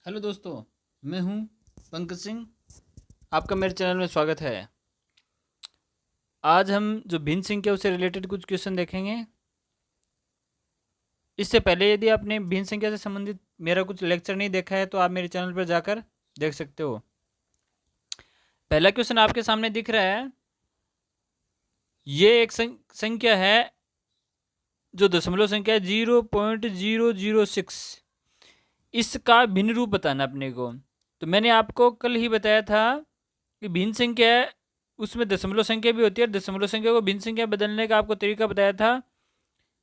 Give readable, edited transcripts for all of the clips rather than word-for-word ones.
Hello दोस्तों, मैं हूं पंकज सिंह। आपका मेरे चैनल में स्वागत है। आज हम जो भिन्न संख्या उससे रिलेटेड कुछ क्वेश्चन देखेंगे। इससे पहले यदि आपने भिन्न संख्या से संबंधित मेरा कुछ लेक्चर नहीं देखा है तो आप मेरे चैनल पर जाकर देख सकते हो। पहला क्वेश्चन आपके सामने दिख रहा है। ये एक संख्या है जो दशमलव संख्या है 0.006। इसका भिन्न रूप बताना अपने को। तो मैंने आपको कल ही बताया था कि भिन्न संख्या है उसमें दशमलव संख्या भी होती है। दशमलव संख्या को भिन्न संख्या बदलने का आपको तरीका बताया था।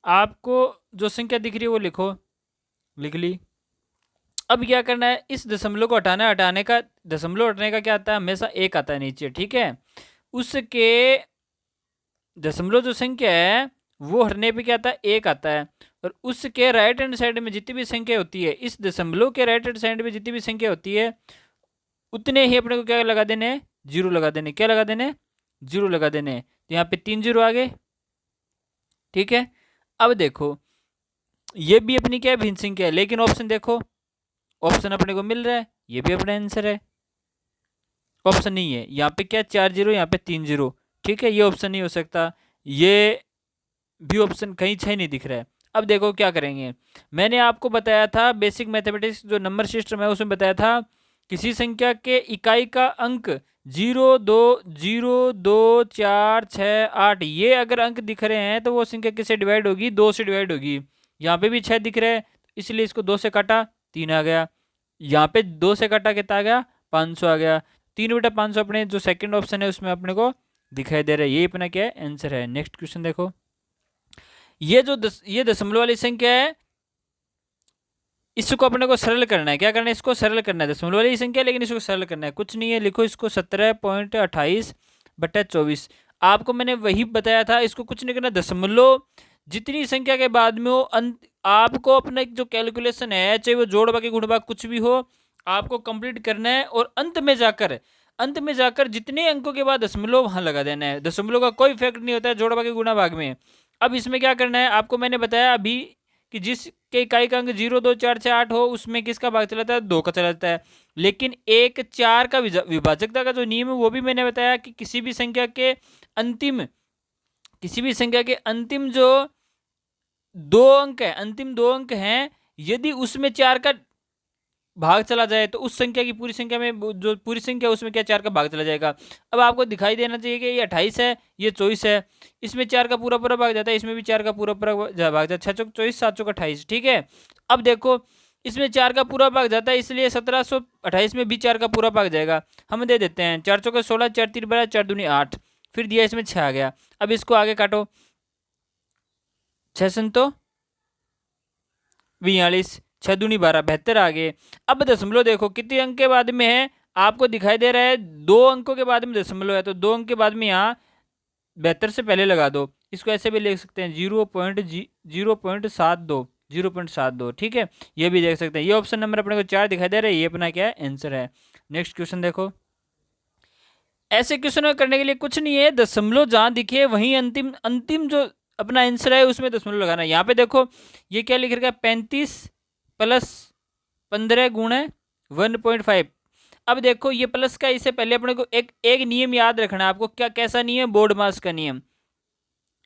आपको जो संख्या दिख रही है वो लिख ली। अब क्या करना है, इस दशमलव को हटाने का दशमलव हटाने का क्या आता है, हमेशा एक आता है नीचे। ठीक है, उसके दशमलव जो संख्या है वो हटने पे क्या आता है, एक आता है। और उसके राइट हैंड साइड में जितनी भी संख्या होती है, इस दशमलव के राइट हैंड साइड में जितनी भी संख्या होती है उतने ही अपने को क्या लगा देने, जीरो लगा देने। क्या लगा देने, जीरो लगा देने। तो यहाँ पे 3 जीरो आ गए। ठीक है, अब देखो ये भी अपनी क्या है, भिन्न संख्या है। लेकिन ऑप्शन देखो, ऑप्शन अपने को मिल रहा है, ये भी अपना आंसर है। ऑप्शन नहीं है, यहाँ पे क्या 4 जीरो, यहाँ पे 3 जीरो। ठीक है, ये ऑप्शन नहीं हो सकता। ये भी ऑप्शन कहीं छह नहीं दिख रहा है। अब देखो क्या करेंगे। मैंने आपको बताया था बेसिक मैथमेटिक्स जो नंबर सिस्टम है उसमें बताया था किसी संख्या के इकाई का अंक 0, 2, 0, 2, 4, 6, 8 ये अगर अंक दिख रहे हैं तो वो संख्या किससे डिवाइड होगी, 2 से डिवाइड होगी। यहाँ पे भी 6 दिख रहे हैं इसलिए इसको 2 से काटा, 3 आ गया। यहाँ पे 2 से काटा कितना आ गया, 500 आ गया। 3/500 अपने जो सेकंड ऑप्शन है उसमें अपने को दिखाई दे रहा है। ये अपना क्या है, आंसर है। नेक्स्ट क्वेश्चन देखो। ये दशमलव वाली संख्या है, इसको अपने को सरल करना है। क्या करना है, इसको सरल करना है। दशमलव वाली संख्या है लेकिन इसको सरल करना है। कुछ नहीं है, लिखो इसको 17.28/24। आपको मैंने वही बताया था, इसको कुछ नहीं करना। दशमलव जितनी संख्या के बाद में हो आपको अपना जो कैलकुलेशन है, चाहे वो जोड़ बाकी गुण भाग कुछ भी हो, आपको कंप्लीट करना है। और अंत में जाकर जितने अंकों के बाद दशमलव वहां लगा देना है। दशमलव का कोई इफेक्ट नहीं होता है जोड़ बाकी गुणा भाग में। अब इसमें क्या करना है, आपको मैंने बताया अभी कि जिसके इकाई का अंक 0, 2, 4, 6, 8 हो उसमें किसका भाग चला जाता है, 2 का चला जाता है। लेकिन 1, 4 का विभाजकता का जो नियम है वो भी मैंने बताया कि किसी भी संख्या के अंतिम जो 2 अंक है, अंतिम 2 अंक हैं, यदि उसमें 4 का भाग चला जाए तो उस संख्या की पूरी संख्या में जो पूरी संख्या उसमें क्या 4 का भाग चला जाएगा। अब आपको दिखाई देना चाहिए कि ये 28 है, ये 24 है। इसमें 4 का पूरा पूरा भाग जाता है, इसमें भी 4 का पूरा पूरा भाग जाता है। 6 चौक 24, 7 चौक 28। ठीक है, अब देखो इसमें 4 का पूरा भाग जाता है इसलिए 1728 में भी 4 का पूरा भाग जाएगा। हम दे देते हैं 4 चौक 16, 4 3 12, 4 दूनी 8, फिर दिया इसमें 6 आ गया। अब इसको आगे काटो, 6 संतो 42, 6 दूनी 12, 72 आ गए। अब दशमलव देखो कितने अंक के बाद में है, आपको दिखाई दे रहा है 2 अंकों के बाद में दशमलव है, तो 2 अंक के बाद में यहाँ 72 से पहले लगा दो। इसको ऐसे भी लिख सकते हैं 0.72। ठीक है, ये भी देख सकते हैं। ये ऑप्शन नंबर अपने को 4 दिखाई दे रहा है, ये अपना क्या है, आंसर है। नेक्स्ट क्वेश्चन देखो। ऐसे क्वेश्चन करने के लिए कुछ नहीं है, दशमलव जहां दिखे वहीं अंतिम अंतिम जो अपना आंसर है उसमें दशमलव लगाना है। यहाँ पे देखो ये क्या लिख रखा है, 35 + 15 × 1.5। अब देखो ये प्लस का, इससे पहले अपने को एक नियम याद रखना है आपको। क्या, कैसा नियम, बोर्ड मास का नियम।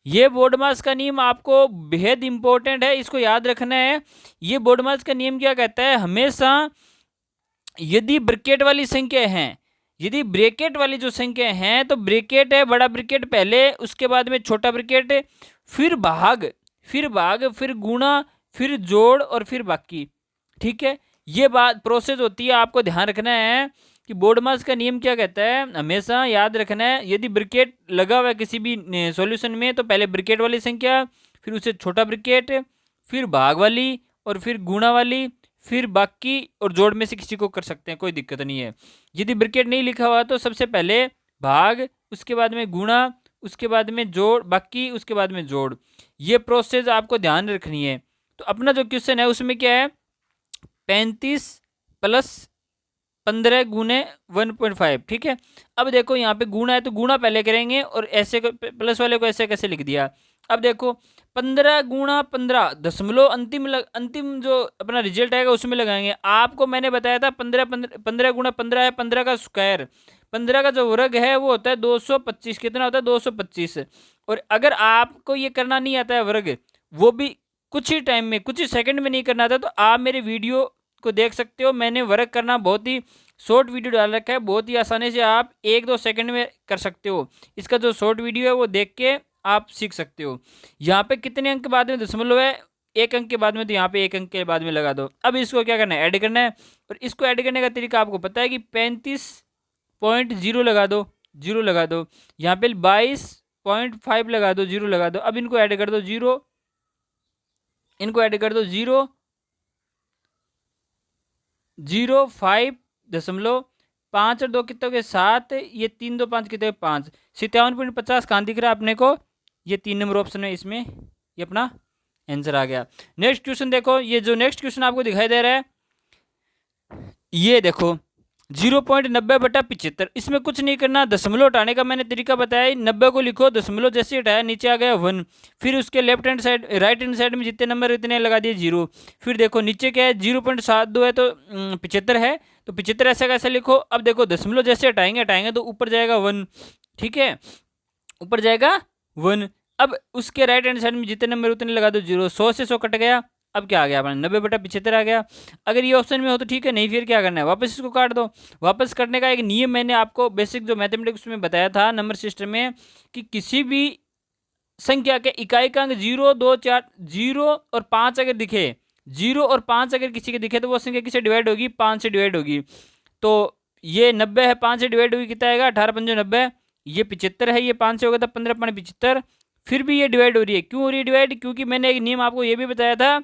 ये बोर्ड मास का नियम आपको बेहद इंपॉर्टेंट है, इसको याद रखना है। ये बोर्ड मास का नियम क्या कहता है, हमेशा यदि ब्रैकेट वाली संख्या है, यदि ब्रैकेट वाली जो संख्या है तो ब्रैकेट है, बड़ा ब्रैकेट पहले, उसके बाद में छोटा ब्रैकेट, फिर भाग, फिर गुणा, फिर जोड़ और फिर बाकी। ठीक है, ये बात प्रोसेस होती है, आपको ध्यान रखना है कि बोर्ड मास का नियम क्या कहता है, हमेशा याद रखना है। यदि ब्रैकेट लगा हुआ है किसी भी सॉल्यूशन में तो पहले ब्रैकेट वाली संख्या, फिर उसे छोटा ब्रैकेट, फिर भाग वाली और फिर गुणा वाली, फिर बाकी और जोड़ में से किसी को कर सकते हैं, कोई दिक्कत नहीं है। यदि ब्रैकेट नहीं लिखा हुआ तो सबसे पहले भाग, उसके बाद में गुणा, उसके बाद में जोड़, बाकी, उसके बाद में जोड़। ये प्रोसेस आपको ध्यान रखनी है। तो अपना जो क्वेश्चन है उसमें क्या है, 35 + 15 × 1.5। ठीक है, अब देखो यहाँ पे गुणा है तो गुणा पहले करेंगे और ऐसे प्लस वाले को ऐसे कैसे लिख दिया। अब देखो 15 गुणा 15 दशमलव अंतिम जो अपना रिजल्ट आएगा उसमें लगाएंगे। आपको मैंने बताया था 15 गुणा 15 है 15 का स्क्वायर, 15 का जो वर्ग है वो होता है 225। कितना होता है 225। और अगर आपको ये करना नहीं आता है वर्ग, वो भी कुछ ही टाइम में कुछ ही सेकंड में नहीं करना आता, तो आप मेरे वीडियो को देख सकते हो। मैंने वर्क करना बहुत ही शॉर्ट वीडियो डाल रखा है, बहुत ही आसानी से आप 1-2 सेकंड में कर सकते हो। इसका जो शॉर्ट वीडियो है वो देख के आप सीख सकते हो। यहाँ पे कितने अंक के बाद में दशमलव है, 1 अंक के बाद में, तो यहाँ पे 1 अंक के बाद में लगा दो। अब इसको क्या करना है, ऐड करना है। और इसको ऐड करने का तरीका आपको पता है कि 35.0 लगा दो, 0 लगा दो। यहाँ पे 22.5 लगा दो, 0 लगा दो। अब इनको ऐड कर दो 0, इनको ऐड कर दो 0.05 और 2 कितने हो गए 7, ये 3 2 5 कितने 5, 57.50 कहाँ दिख रहा है अपने को, ये 3 नंबर ऑप्शन है, इसमें ये अपना आंसर आ गया। नेक्स्ट क्वेश्चन देखो, ये जो नेक्स्ट क्वेश्चन आपको दिखाई दे रहा है, ये देखो 0.90/75। इसमें कुछ नहीं करना, दशमलव हटाने का मैंने तरीका बताया। 90 को लिखो, दशमलव जैसे हटाया नीचे आ गया 1, फिर उसके left hand side right hand side में जितने नंबर इतने लगा दिए 0। फिर देखो नीचे क्या है 0.72 है, तो 75 है, तो 75 ऐसा कैसे लिखो। अब देखो दशमलव जैसे हटाएंगे तो ऊपर जाएगा 1, ठीक है, ऊपर जाएगा 1। अब उसके राइट हैंड साइड में जितने नंबर उतने लगा दो 0। 100 से 100 कट गया, अब क्या आ गया अपना 90/75 आ गया। अगर ये ऑप्शन में हो तो ठीक है, नहीं फिर क्या करना है, वापस इसको काट दो। वापस करने का एक नियम मैंने आपको बेसिक जो मैथमेटिक्स में बताया था नंबर सिस्टम में, कि किसी भी संख्या के इकाई का अंक 0 2 4 0 और 5 अगर दिखे, 0 और 5 अगर किसी के दिखे, तो वो संख्या किससे डिवाइड होगी, 5 से डिवाइड होगी। तो ये 90 है, 5 से डिवाइड होगी, कितना आएगा 18 × 5 = 90। ये 75 है, ये 5 से होगा तो 15 × 5 = 75। फिर भी ये डिवाइड हो रही है, क्यों हो रही है डिवाइड, क्योंकि मैंने एक नियम आपको ये भी बताया था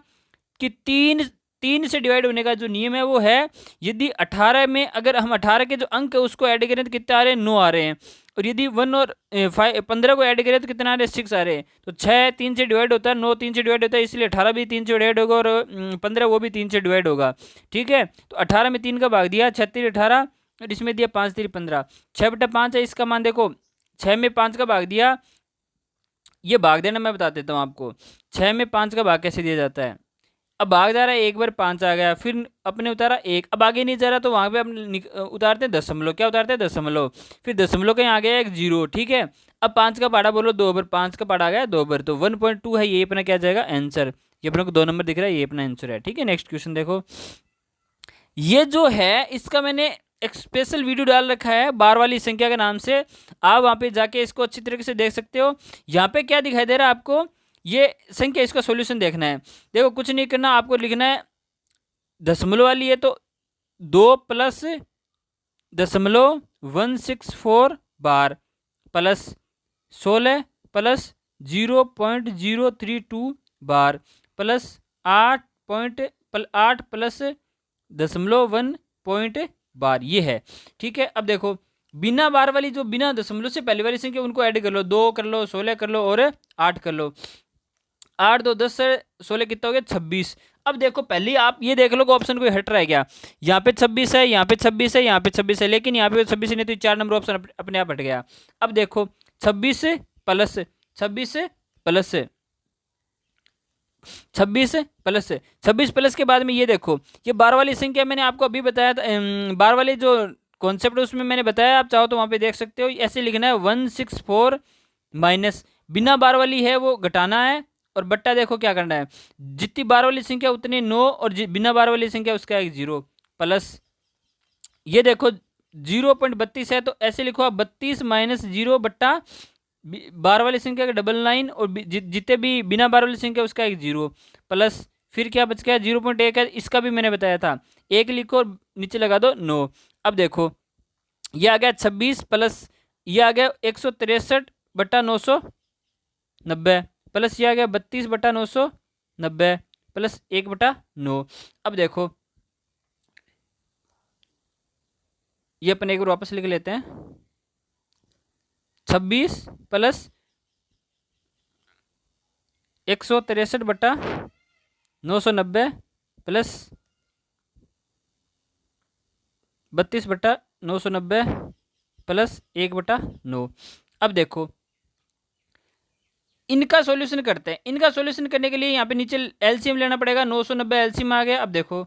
कि तीन से डिवाइड होने का जो नियम है वो है, यदि 18 में अगर हम 18 के जो अंक है उसको ऐड करें तो कितने आ रहे हैं 9 आ रहे हैं, और यदि 1 और 15 को ऐड करें तो कितना आ रहे हैं 6 आ रहे हैं। तो 6 3 से डिवाइड होता है, 9 3 से डिवाइड होता है, इसलिए 18 भी 3 से डिवाइड होगा, और 15 वो भी 3 से डिवाइड होगा, ठीक है। तो 18 में 3 का भाग दिया, 36 18, और इसमें दिया 5 3 15, 6/5 है इसका मान। देखो 6 में 5 का भाग दिया, ये भाग देना मैं बता देता हूँ आपको, 6 में 5 का भाग कैसे दिया जाता है। अब भाग जा रहा है, एक बार 5 आ गया, फिर अपने उतारा 1, अब आगे नहीं जा रहा, तो वहाँ पे अपने उतारते हैं दशमलव, क्या उतारते हैं दशमलव, फिर दशमलव के यहाँ आ गया एक 0, ठीक है। अब 5 का पाड़ा बोलो 2 बार, 5 का पाड़ा आ गया 2 बार, तो 1.2 है, ये अपना क्या जाएगा आंसर। ये अपने को 2 नंबर दिख रहा है, ये अपना आंसर है, ठीक है। नेक्स्ट क्वेश्चन देखो, ये जो है इसका मैंने एक स्पेशल वीडियो डाल रखा है बार वाली संख्या के नाम से, आप वहाँ पे जाके इसको अच्छी तरीके से देख सकते हो। यहाँ पे क्या दिखाई दे रहा है आपको, ये संख्या, इसका सॉल्यूशन देखना है। देखो कुछ नहीं करना, आपको लिखना है दशमलव वाली है तो 2 + 0.164 बार प्लस 16 + 0.032 बार प्लस 8 + 0.1 बार, ये है, ठीक है। अब देखो बिना बार वाली, जो बिना दशमलव से पहली वाली संख्या, उनको ऐड कर लो, 2 कर लो, 16 कर लो और 8 कर लो। 8 2 10 से 16 कितना हो गया 26। अब देखो पहले आप ये देख लो कि ऑप्शन कोई हट रहा है क्या, यहाँ पे 26 है, यहाँ पे 26 है, यहाँ पे 26 है, लेकिन यहाँ पे 26 नहीं, तो 4 नंबर ऑप्शन अपने आप हट गया। अब देखो 26 प्लस 26 प्लस 26 प्लस 26 प्लस के बाद में ये देखो, ये बार वाली संख्या मैंने आपको अभी बताया था, बार वाली जो कॉन्सेप्ट है उसमें मैंने बताया, आप चाहो तो वहाँ पे देख सकते हो। ऐसे लिखना है 164 माइनस, बिना बार वाली है वो घटाना है, और बट्टा देखो क्या करना है, जितनी बार वाली संख्या उतनी 9, और बिना बार वाली संख्या उसका एक 0 प्लस, ये देखो 0.32 है, तो ऐसे लिखो आप 32 - 0 बट्टा बार वाली संख्या का 99, और जितने भी बिना बार वाली संख्या उसका एक 0 प्लस, फिर क्या बच गया 0.1 है, इसका भी मैंने बताया था, 1 लिखो और नीचे लगा दो 9। अब देखो ये आ गया 26 प्लस ये आ गया 163/990 प्लस ये आ गया 32/990 प्लस 1/9। अब देखो ये अपन एक बार वापस लिख लेते हैं, 26 प्लस 163/990 प्लस 32/990 प्लस 1/9। अब देखो इनका सॉल्यूशन करते हैं। इनका सॉल्यूशन करने के लिए यहाँ पे नीचे एलसीएम लेना पड़ेगा। 990 एलसीएम आ गया। अब देखो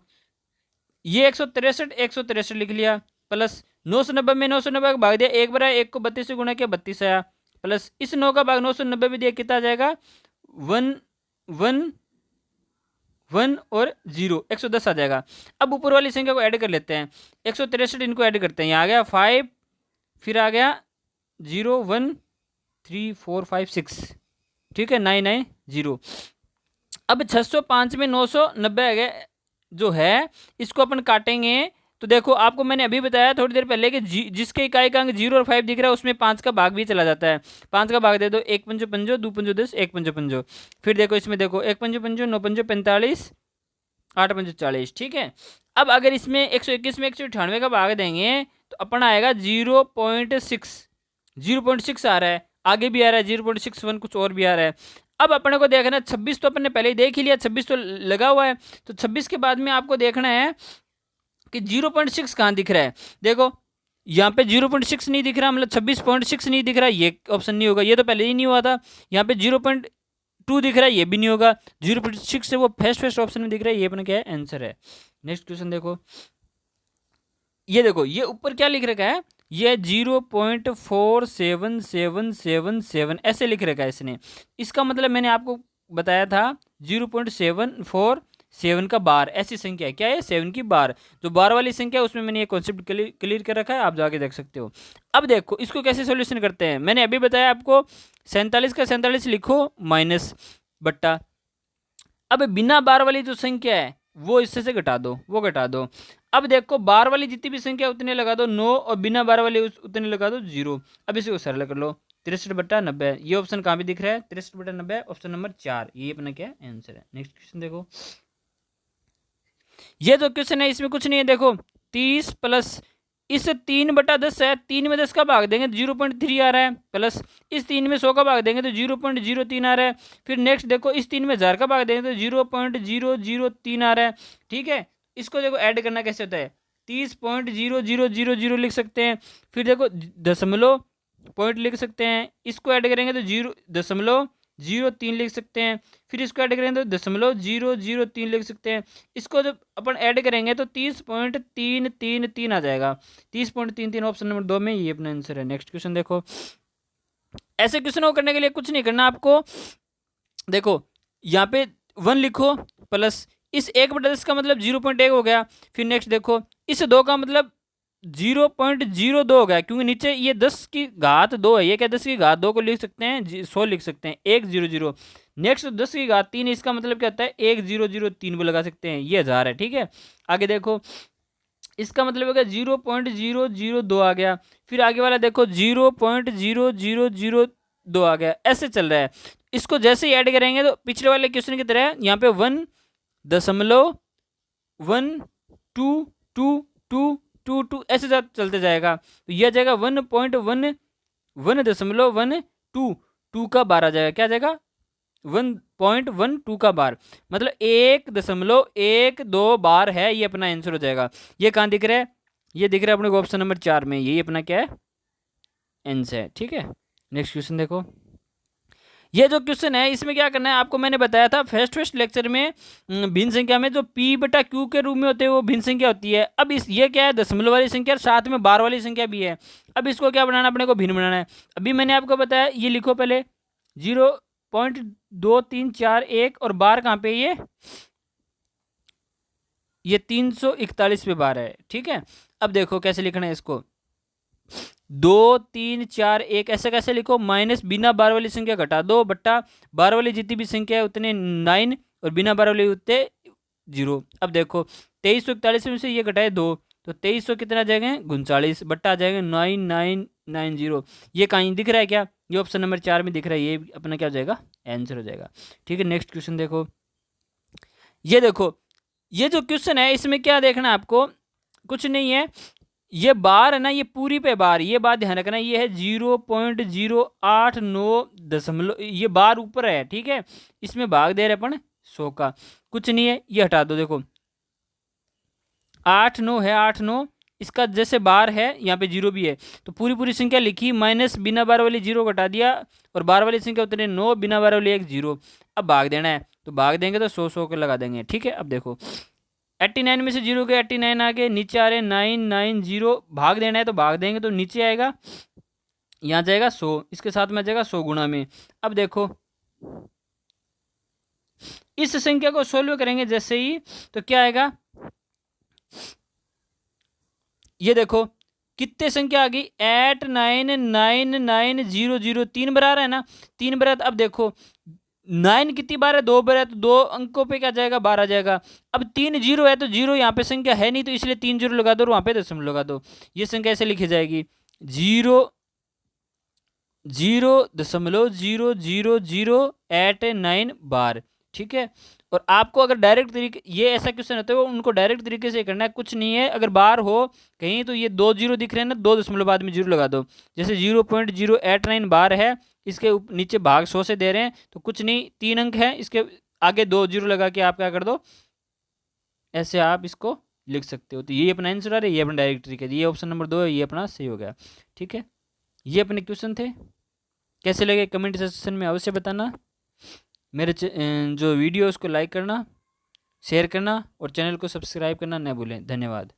ये 163 लिख लिया, प्लस 990 में 990 का भाग दिया, एक बार एक को 32 से गुणा किया, 32 आया, प्लस इस 9 का भाग 990 में दिया, कितना आ जाएगा 1 1 1 और 0, 110 आ जाएगा। अब ऊपर वाली संख्या को ऐड कर लेते हैं। 163 इनको ऐड करते हैं। यहाँ आ गया 5, फिर आ गया 0 1 3 4 5 6, ठीक है 9 9 0। अब 605 में 990 आ गया जो है, इसको अपन काटेंगे तो देखो आपको मैंने अभी बताया थोड़ी देर पहले कि जिसके इकाई का अंक 0 और 5 दिख रहा है उसमें 5 का भाग भी चला जाता है। 5 का भाग दे दो, 1 पंजो पंजो, 2 पंजो 10, 1 पंजो पंजो। फिर देखो इसमें देखो 1 पंजो पंजो, 9 पंजो 45, 8 पंजो 40, ठीक है। अब अगर इसमें 121 में 198 का भाग देंगे तो अपन आएगा 0.6, 0.6 आ रहा है, आगे भी आ रहा है 0.61, कुछ और भी आ रहा है। अब अपने को देखना 26 तो अपन ने पहले ही देख ही लिया, 26 तो लगा हुआ है। तो 26 के बाद में आपको देखना है कि 0.6 कहाँ दिख रहा है। देखो यहाँ पे 0.6 नहीं दिख रहा, मतलब 26.6 नहीं दिख रहा, ये ऑप्शन नहीं होगा, ये तो पहले ही नहीं हुआ था। यहाँ पे 0.2 दिख रहा है, ये भी नहीं होगा। 0.6 से वो फर्स्ट ऑप्शन में दिख रहा है, ये अपना क्या है आंसर है। नेक्स्ट क्वेश्चन देखो, ये देखो ये ऊपर क्या लिख रखा है, ये 0.47777 ऐसे लिख रखा है इसने। इसका मतलब मैंने आपको बताया था 0.747 का बार, ऐसी संख्या है क्या है 7 की बार, जो बार वाली संख्या है उसमें मैंने ये कॉन्सेप्ट क्लियर कर रखा है, आप जाके देख सकते हो। अब देखो इसको कैसे सॉल्यूशन करते हैं, मैंने अभी बताया आपको 47 का 47 लिखो माइनस बट्टा। अब बिना बार वाली जो संख्या है वो इससे से घटा दो, वो घटा दो। अब देखो बार वाली जितनी भी संख्या उतने लगा दो 9, और बिना बार वाली उतने लगा दो 0। अब इसी को सरल कर लो, 63/90, ये ऑप्शन कहाँ भी दिख रहा है 63/90, ऑप्शन नंबर 4, ये अपना क्या आंसर है। नेक्स्ट क्वेश्चन देखो, ये जो क्वेश्चन है इसमें कुछ नहीं है, देखो 30 प्लस इस 3/10 है, 3 में 10 का भाग देंगे तो 0.3 आ रहा है, प्लस इस 3 में 100 का भाग देंगे तो 0.03 आ रहा है। फिर नेक्स्ट देखो इस 3 में 1000 का भाग देंगे तो 0.003 आ रहा है, ठीक है। इसको देखो ऐड करना कैसे होता है, 30.0000 लिख सकते हैं, फिर देखो दशमलव पॉइंट लिख सकते हैं, इसको ऐड करेंगे तो 0.03 लिख सकते हैं, फिर इसको ऐड करेंगे तो 0.003 लिख सकते हैं। इसको जब अपन ऐड करेंगे तो 30.333 आ जाएगा, 30.33 ऑप्शन नंबर 2 में ये अपना आंसर है। नेक्स्ट क्वेश्चन देखो, ऐसे क्वेश्चन को करने के लिए कुछ नहीं करना आपको, देखो यहाँ पे 1 लिखो, प्लस इस 1/10 का मतलब 0.1 हो गया, फिर नेक्स्ट देखो इस 2 का मतलब 0.02 हो गया, क्योंकि नीचे ये 10 की घात 2 है, ये क्या 10 की घात 2 को लिख सकते हैं 100 लिख सकते हैं 100। नेक्स्ट 10 की घात 3, इसका मतलब क्या होता है 1003 को लगा सकते हैं, ये 1000 है, ठीक है। आगे देखो इसका मतलब हो गया 0.002 आ गया, फिर आगे वाला देखो 0.0002 आ गया, ऐसे चल रहा है। इसको जैसे ही ऐड करेंगे तो पिछले वाले क्वेश्चन की तरह यहाँ पे 1.12222 ऐसे चलते जाएगा, तो यह जाएगा 1.112 का बार आ जाएगा, क्या जाएगा 1.12 का बार, मतलब 1.12 बार है, ये अपना आंसर हो जाएगा। ये कहाँ दिख रहा है, ये दिख रहा है अपने को ऑप्शन नंबर 4 में, यही अपना क्या है आंसर है, ठीक है। नेक्स्ट क्वेश्चन देखो, ये जो क्वेश्चन है इसमें क्या करना है आपको मैंने बताया था फर्स्ट लेक्चर में, भिन्न संख्या में जो p/q के रूप में होते हैं वो भिन्न संख्या होती है। अब इस ये क्या है दशमलव वाली संख्या, साथ में बार वाली संख्या भी है। अब इसको क्या बनाना, अपने को भिन्न बनाना है। अभी मैंने आपको बताया, ये लिखो पहले 0.2341, और बार कहाँ पे ये 341 पे बार है, ठीक है। अब देखो कैसे लिखना है इसको, 2 3 4 1 ऐसे कैसे लिखो, माइनस बिना बार वाली संख्या घटा दो, बट्टा बार वाली जितनी भी संख्या है उतने 9, और बिना बार वाली उतने 0। अब देखो 2341 में से ये घटाए 2, तो 2300 कितना आ जाएगा 39, बट्टा आ जाएगा 9990। ये कहीं दिख रहा है क्या, ये ऑप्शन नंबर 4 में दिख रहा है, ये अपना क्या हो जाएगा आंसर हो जाएगा, ठीक है। नेक्स्ट क्वेश्चन देखो, ये देखो ये जो क्वेश्चन है इसमें क्या देखना है आपको, कुछ नहीं है, ये बार है ना, ये पूरी पे बार, ये बात ध्यान रखना, ये है 0.089 ये बार ऊपर है, ठीक है। इसमें भाग दे रहे अपन 100 का, कुछ नहीं है, ये हटा दो। देखो 8 9 है, 8 9 इसका जैसे बार है यहाँ पे जीरो भी है, तो पूरी पूरी संख्या लिखी, माइनस बिना बार वाली जीरो घटा दिया, और बार वाली संख्या उतने 9, बिना बार वाली 1 0। अब भाग देना है, तो भाग देंगे तो 100 के लगा देंगे। ठीक है, अब देखो 89 में से 0 गए, 89 आ गए, नीचे आ रहे 990, भाग देना है तो भाग देंगे तो नीचे आएगा, यहाँ जाएगा 100, इसके साथ में जाएगा 100 गुणा में। अब देखो इस संख्या को सोल्व करेंगे जैसे ही, तो क्या आएगा, ये देखो कितने संख्या आ गई, 899900, 3 बार आ रहा है ना, 3 बार। अब देखो 9 कितनी बार है, 2 बार है, तो 2 अंकों पे क्या जाएगा, 12 जाएगा। अब 3 0 है, तो 0 यहाँ पे संख्या है नहीं, तो इसलिए 3 0 लगा दो और वहां पे दशमलव लगा दो। ये संख्या ऐसे लिखी जाएगी 0.000089 बार। ठीक है, और आपको अगर डायरेक्ट तरीके, ये ऐसा क्वेश्चन होता है उनको डायरेक्ट तरीके से करना है, कुछ नहीं है। अगर बार हो कहीं तो ये 2 0 दिख रहे हैं ना, 2 दशमलव बाद में 0 लगा दो। जैसे 0.089 बार है, इसके नीचे भाग 100 से दे रहे हैं, तो कुछ नहीं, 3 अंक है, इसके आगे 2 0 लगा के आप क्या कर दो, ऐसे आप इसको लिख सकते हो। तो ये अपना आंसर आ रहा है, ये अपना डायरेक्ट तरीका, ये ऑप्शन नंबर 2 है, ये अपना सही हो गया। ठीक है, ये अपने क्वेश्चन थे, कैसे लगे कमेंट सेक्शन में अवश्य बताना। मेरे जो वीडियो उसको लाइक करना, शेयर करना और चैनल को सब्सक्राइब करना न भूलें। धन्यवाद।